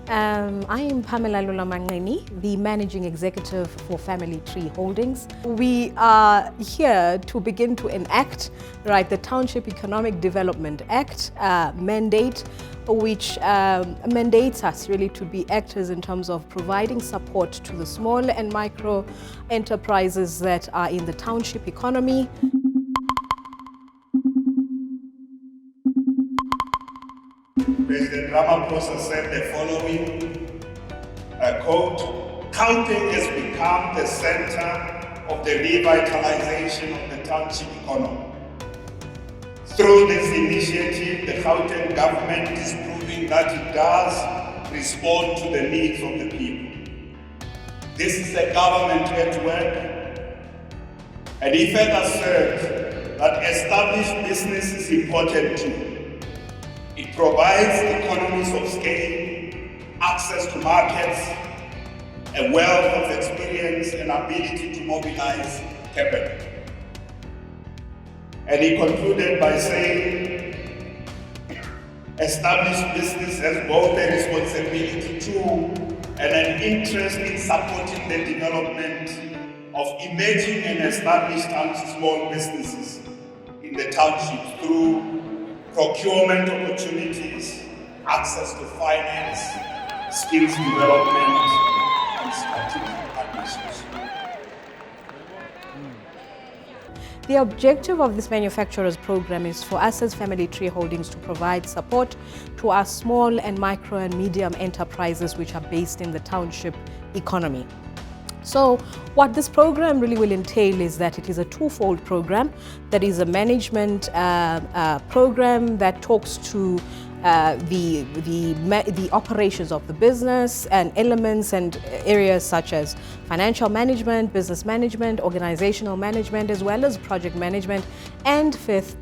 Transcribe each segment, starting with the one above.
I am Pamela Lulamanqeni, the Managing Executive for Family Tree Holdings. We are here to begin to enact the Township Economic Development Act mandate, which mandates us really to be actors in terms of providing support to the small and micro enterprises that are in the township economy. President Ramaphosa said the following, quote, "Counting has become the center of the revitalization of the township economy. Through this initiative, the Gauteng government is proving that it does respond to the needs of the people. This is a government at work." And he further said that established business is important too. It provides economies of scale, access to markets, a wealth of experience and ability to mobilize capital. And he concluded by saying, established business has both a responsibility to and an interest in supporting the development of emerging and established small businesses in the township through procurement opportunities, access to finance, skills development, and strategic partnerships. The objective of this manufacturers program is for us as Family Tree Holdings to provide support to our small and micro and medium enterprises which are based in the township economy. So what this program really will entail is that it is a twofold program. That is a management program that talks to the operations of the business and elements and areas such as financial management, business management, organizational management, as well as project management, and fifth,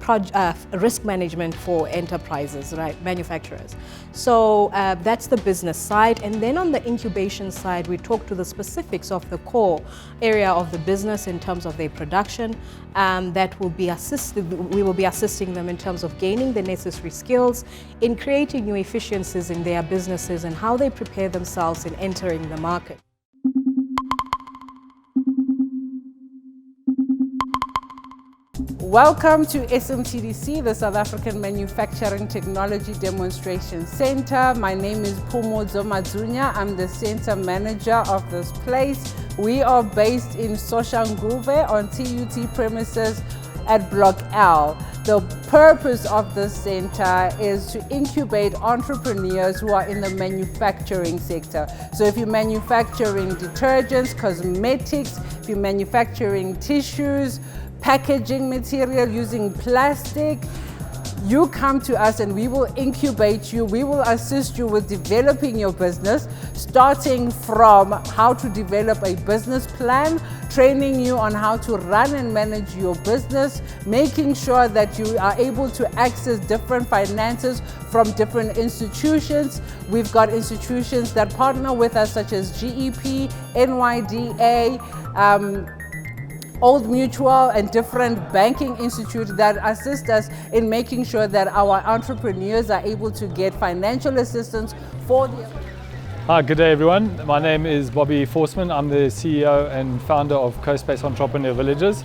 risk management for enterprises, manufacturers. So that's the business side. And then on the incubation side, we talk to the specifics of the core area of the business in terms of their production. That will be we will be assisting them in terms of gaining the necessary skills in creating new efficiencies in their businesses and how they prepare themselves in entering the market. Welcome to SMTDC, the South African Manufacturing Technology Demonstration Center. My name is Phumudzo Madzunya. I'm the center manager of this place. We are based in Soshanguve on TUT premises at Block L. The purpose of this center is to incubate entrepreneurs who are in the manufacturing sector. So if you're manufacturing detergents, cosmetics, if you're manufacturing tissues, packaging material using plastic, you come to us and we will incubate you. We will assist you with developing your business, starting from how to develop a business plan, training you on how to run and manage your business, making sure that you are able to access different finances from different institutions. We've got institutions that partner with us such as GEP, NYDA, Old Mutual, and different banking institutes that assist us in making sure that our entrepreneurs are able to get financial assistance for their... Hi, good day everyone. My name is Bobby Forsman. I'm the CEO and founder of CoSpace Entrepreneur Villages,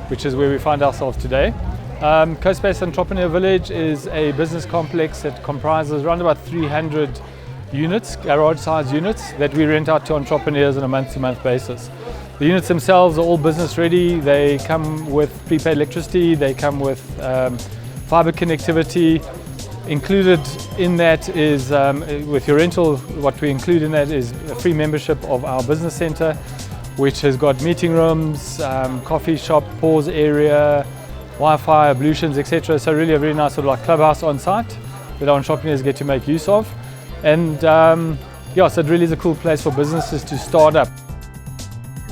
which is where we find ourselves today. CoSpace Entrepreneur Village is a business complex that comprises around about 300 units, garage-sized units, that we rent out to entrepreneurs on a month-to-month basis. The units themselves are all business ready. They come with prepaid electricity, they come with fiber connectivity. Included in that is, with your rental, what we include in that is a free membership of our business center, which has got meeting rooms, coffee shop, pause area, Wi-Fi, ablutions, etc. So really a very nice sort of like clubhouse on site that our entrepreneurs get to make use of. And yeah, so it really is a cool place for businesses to start up.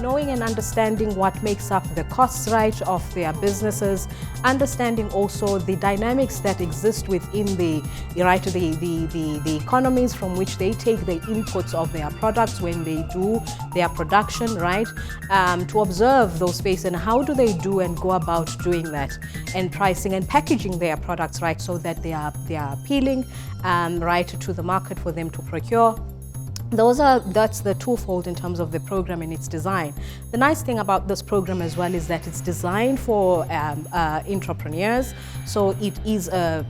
Knowing and understanding what makes up the costs of their businesses, understanding also the dynamics that exist within the economies from which they take the inputs of their products when they do their production, to observe those spaces and how do they do and go about doing that, and pricing and packaging their products so that they are appealing to the market for them to procure. That's the twofold in terms of the program and its design. The nice thing about this program as well is that it's designed for entrepreneurs. So it is a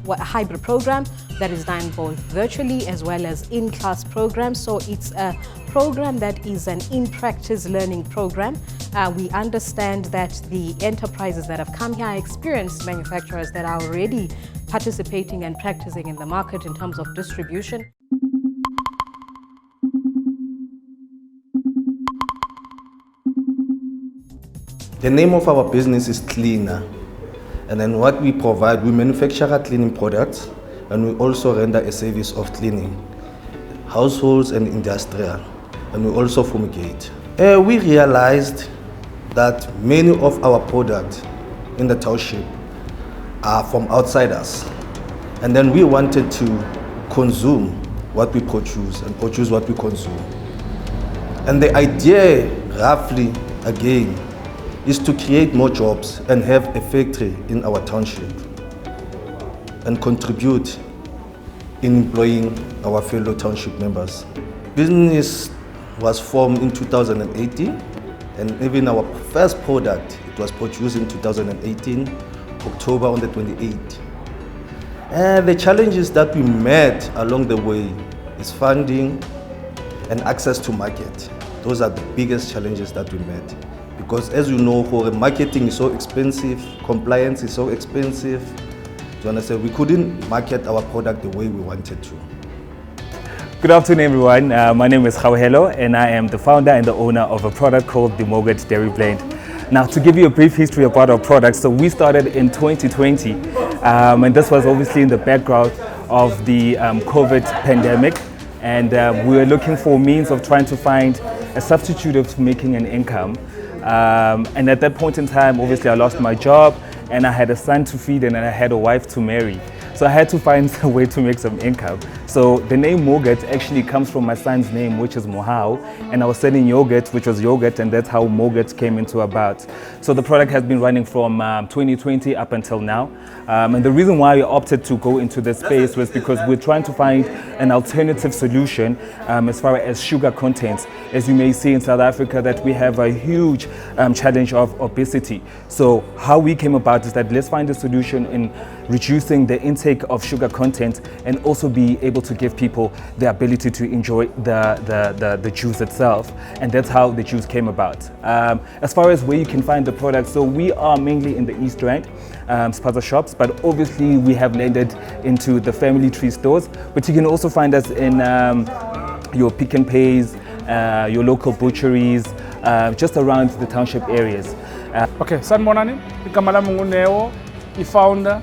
hybrid program that is done both virtually as well as in-class programs. So it's a program that is an in-practice learning program. We understand that the enterprises that have come here are experienced manufacturers that are already participating and practicing in the market in terms of distribution. The name of our business is Cleaner, and then what we provide, we manufacture cleaning products, and we also render a service of cleaning, households and industrial, and we also fumigate. We realized that many of our products in the township are from outsiders, and then we wanted to consume what we produce and produce what we consume. And the idea, roughly, again, is to create more jobs and have a factory in our township and contribute in employing our fellow township members. Business was formed in 2018, and even our first product, it was produced in 2018, October on the 28th. And the challenges that we met along the way is funding and access to market. Those are the biggest challenges that we met. Because as you know, for marketing is so expensive, compliance is so expensive. You understand? We couldn't market our product the way we wanted to. Good afternoon, everyone. My name is Khawehelo, and I am the founder and the owner of a product called the Moget Dairy Blend. Now, to give you a brief history about our product, so we started in 2020, and this was obviously in the background of the COVID pandemic, and we were looking for means of trying to find a substitute of making an income. And at that point in time, obviously I lost my job and I had a son to feed and I had a wife to marry. So I had to find a way to make some income. So the name Moget actually comes from my son's name, which is Mohau, and I was selling yogurt, which was yogurt, and that's how Moget came into about. So the product has been running from 2020 up until now. And the reason why we opted to go into this space was because we're trying to find an alternative solution as far as sugar content. As you may see in South Africa, that we have a huge challenge of obesity. So how we came about is that let's find a solution in reducing the intake of sugar content and also be able to give people the ability to enjoy the juice itself. And that's how the juice came about. As far as where you can find the product, so we are mainly in the East Rand, spaza shops, but obviously we have landed into the Family Tree stores, but you can also find us in your Pick n Pays, your local butcheries, just around the township areas. Okay, sanibonani, igama lami nguNeo, i-founder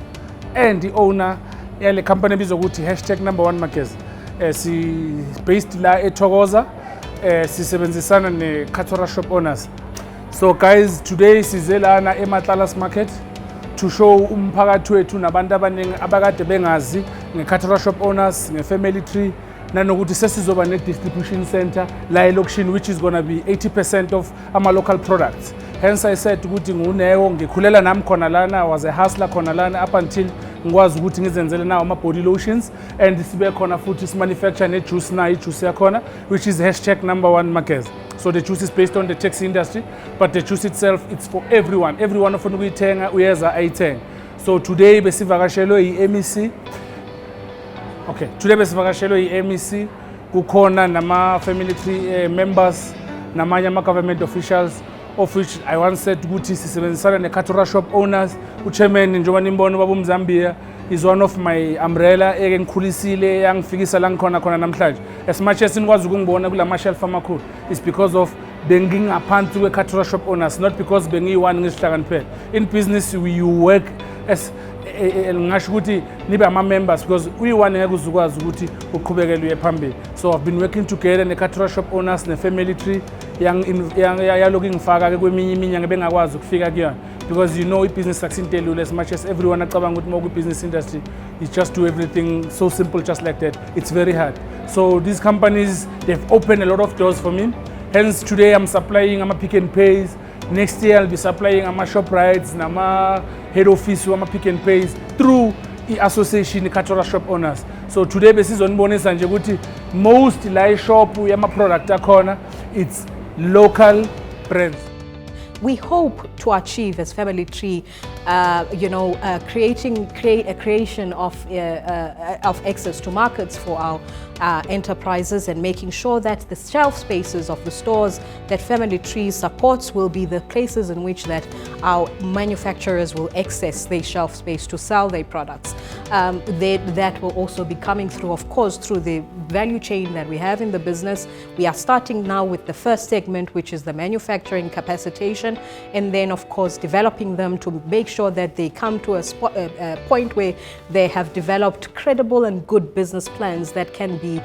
and the owner yale company ebizwa ukuthi #1 Makers. Si based la eThokoza, sisebenzisana ne-Katora shop owners. So guys, today size lana eMatlalas Market to show umphakathi wethu nabantu abaningi abakade bengazi nge-Katora shop owners, nge-Family Tree, nanokuthi sesizoba ne-distribution center la elokishini, which is going to be 80% of our local products. Hence I said ukuthi nguNeo, ngikhulela nami khona lana, I was a hustler khona lana up until ngikwazi ukuthi ngizenzele nawo ama-body lotions, and sibe khona futhi simanufacture ne-juice na i-juice yakhona, which is #1 Makers. So the juice is based on the taxi industry, but the juice itself, it's for everyone. Everyone ofuna ukuyithenga uyeza ayithenga. So today besivakashelwe i-MEC. Okay, today besivakashelwe i-MEC, kukhona nama-Family Tree members, namanye ama-government officials, of which I once said ukuthi sisebenzisana ne-Katora shop owners. Uchairman njengoba nimbona ubaba uMzambia is one of my umbrella engikhulisile yangifikisa la ngikhona khona namhlanje. As much as nikwazi ukungibona kula ma-shelf amakhulu, it's because of bengingaphansi kwe-Katora shop owners, not because bengiyi-one ngisihlakani kuphela. In business you work as ngisho ukuthi nibe ama-members, because uyi-one ngeke uzukwazi ukuthi uqhubekele uye phambili. So I've been working together ne-Katora shop owners, ne-Family Tree, yaloku ngifaka kweminye iminyaka bengakwazi ukufika kuyona, because you know i-business akusintelula. As much as everyone acabanga ukuthi moku business industry, you just do everything so simple just like that. It's very hard. So these companies, they've opened a lot of doors for me. Hence today I'm supplying Pick n Pays. Next year I'll be supplying Shoprites, Head Office, Pick n Pays through i-association i-cultural shop owners. So today besizonibonisa nje ukuthi most la shop yama-product akhona it's local brands. We hope to achieve as Family Tree, creation of access to markets for our enterprises and making sure that the shelf spaces of the stores that Family Tree supports will be the places in which that our manufacturers will access their shelf space to sell their products. That will also be coming through, of course, through the value chain that we have in the business. We are starting now with the first segment, which is the manufacturing capacitation, and then, of course, developing them to make sure that they come to a point where they have developed credible and good business plans that can be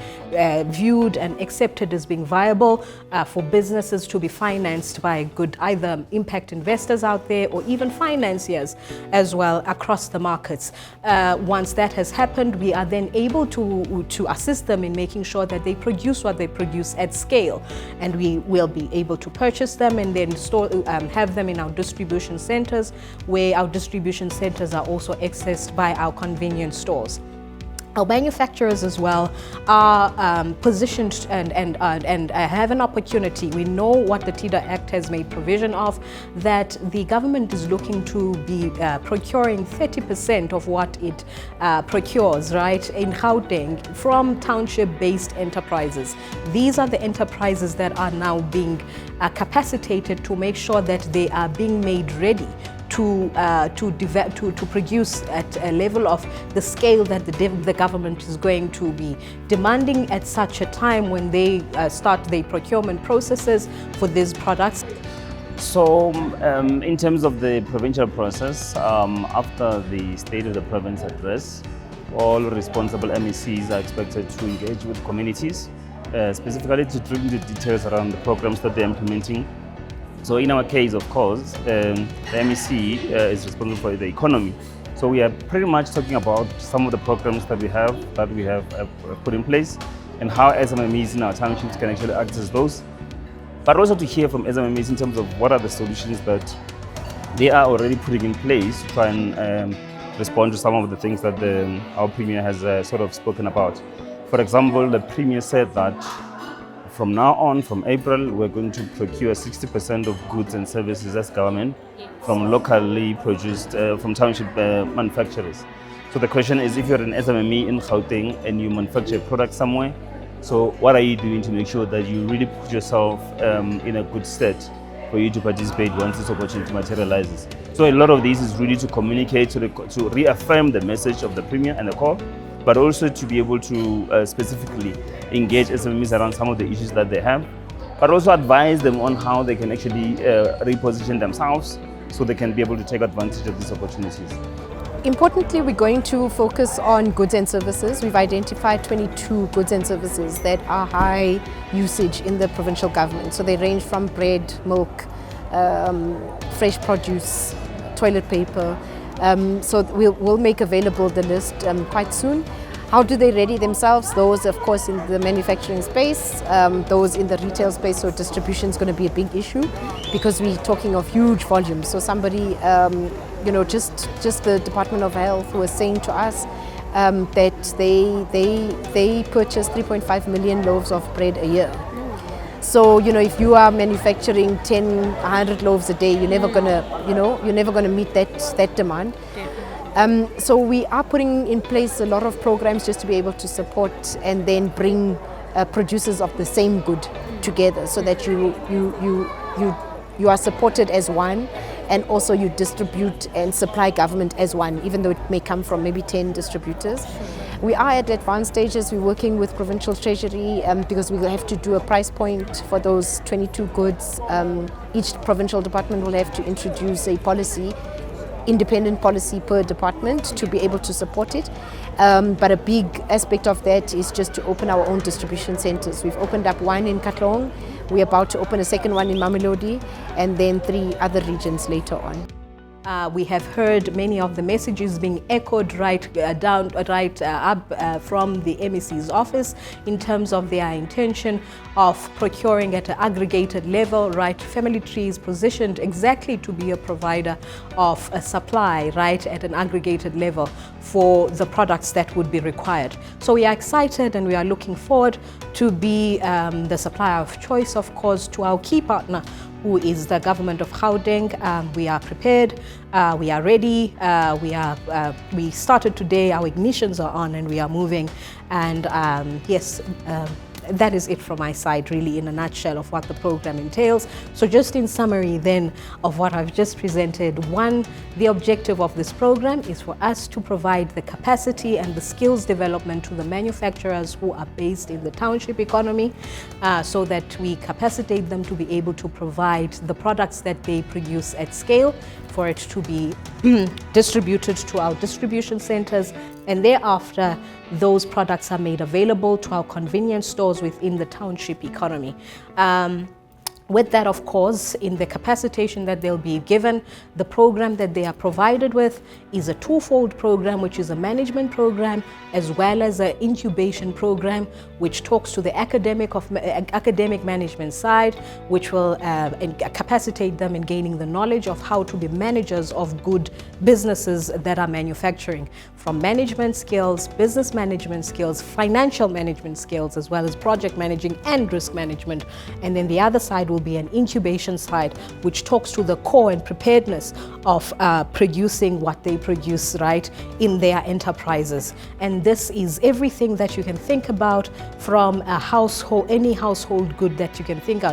viewed and accepted as being viable for businesses to be financed by good either impact investors out there or even financiers as well across the markets. Once that has happened, we are then able to assist them in making sure that they produce what they produce at scale, and we will be able to purchase them and then have them in our distribution centers, where our distribution centers are also accessed by our convenience stores. Our manufacturers as well are positioned and have an opportunity. We know what the TIDA Act has made provision of, that the government is looking to be procuring 30% of what it procures, right, in Gauteng from township-based enterprises. These are the enterprises that are now being capacitated to make sure that they are being made ready to produce at a level of the scale that the government is going to be demanding at such a time when they start their procurement processes for these products. So in terms of the provincial process, after the State of the Province address, all responsible MECs are expected to engage with communities, specifically to bring the details around the programs that they're implementing. So in our case, of course, the MEC is responsible for the economy. So we are pretty much talking about some of the programs that we have put in place and how SMMEs in our townships can actually access those. But also to hear from SMMEs in terms of what are the solutions that they are already putting in place to try and respond to some of the things that our Premier has sort of spoken about. For example, the Premier said that from now on, from April, we're going to procure 60% of goods and services as government from locally produced, from township manufacturers. So the question is, if you're an SMME in Gauteng and you manufacture a product somewhere, so what are you doing to make sure that you really put yourself in a good state for you to participate once this opportunity materializes? So a lot of this is really to communicate, to reaffirm the message of the Premier and the call, but also to be able to specifically engage SMEs around some of the issues that they have, but also advise them on how they can actually reposition themselves so they can be able to take advantage of these opportunities. Importantly, we're going to focus on goods and services. We've identified 22 goods and services that are high usage in the provincial government. So they range from bread, milk, fresh produce, toilet paper. So we'll make available the list quite soon. How do they ready themselves? Those, of course, in the manufacturing space, those in the retail space, so distribution is going to be a big issue because we're talking of huge volumes. So somebody, just the Department of Health was saying to us that they purchase 3.5 million loaves of bread a year. So, if you are manufacturing 100 loaves a day, you're never gonna meet that demand. So we are putting in place a lot of programs just to be able to support and then bring producers of the same good together, so that you are supported as one, and also you distribute and supply government as one, even though it may come from maybe 10 distributors. We are at advanced stages. We're working with Provincial Treasury because we will have to do a price point for those 22 goods. Each provincial department will have to introduce a policy, independent policy per department, to be able to support it. But a big aspect of that is just to open our own distribution centers. We've opened up one in Katlehong. We're about to open a second one in Mamelodi, and then 3 other regions later on. We have heard many of the messages being echoed right up from the MEC's office in terms of their intention of procuring at an aggregated level, right? Family Tree is positioned exactly to be a provider of a supply, right, at an aggregated level for the products that would be required. So we are excited and we are looking forward to be the supplier of choice, of course, to our key partner, who is the government of Gauteng. We are prepared, we are ready, we started today, our ignitions are on and we are moving. And yes, that is it from my side, really, in a nutshell of what the program entails. So just in summary then of what I've just presented, one, the objective of this program is for us to provide the capacity and the skills development to the manufacturers who are based in the township economy, so that we capacitate them to be able to provide the products that they produce at scale, for it to be distributed to our distribution centers, and thereafter those products are made available to our convenience stores within the township economy. With that, of course, in the capacitation that they'll be given, the program that they are provided with is a twofold program, which is a management program as well as an incubation program, which talks to the academic management side, which will capacitate them in gaining the knowledge of how to be managers of good businesses that are manufacturing, from management skills, business management skills, financial management skills, as well as project managing and risk management. And then the other side will be an incubation side, which talks to the core and preparedness of producing what they produce, right, in their enterprises. And this is everything that you can think about, from a household, any household good that you can think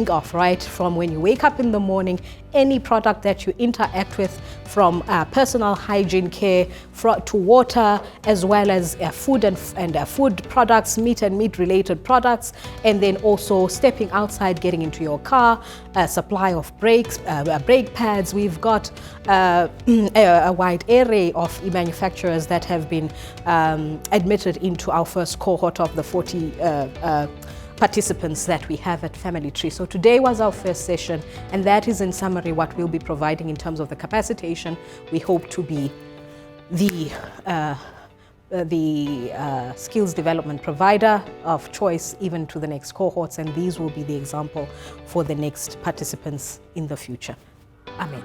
of, right, from when you wake up in the morning, any product that you interact with, from personal hygiene care to water, as well as food and food products, meat and meat related products, and then also stepping outside, getting into your car, supply of brakes, brake pads. We've got a wide array of manufacturers that have been admitted into our first cohort of the 40 participants that we have at Family Tree. So today was our first session, and that is in summary what we'll be providing in terms of the capacitation. We hope to be the skills development provider of choice even to the next cohorts, and these will be the example for the next participants in the future. Amen.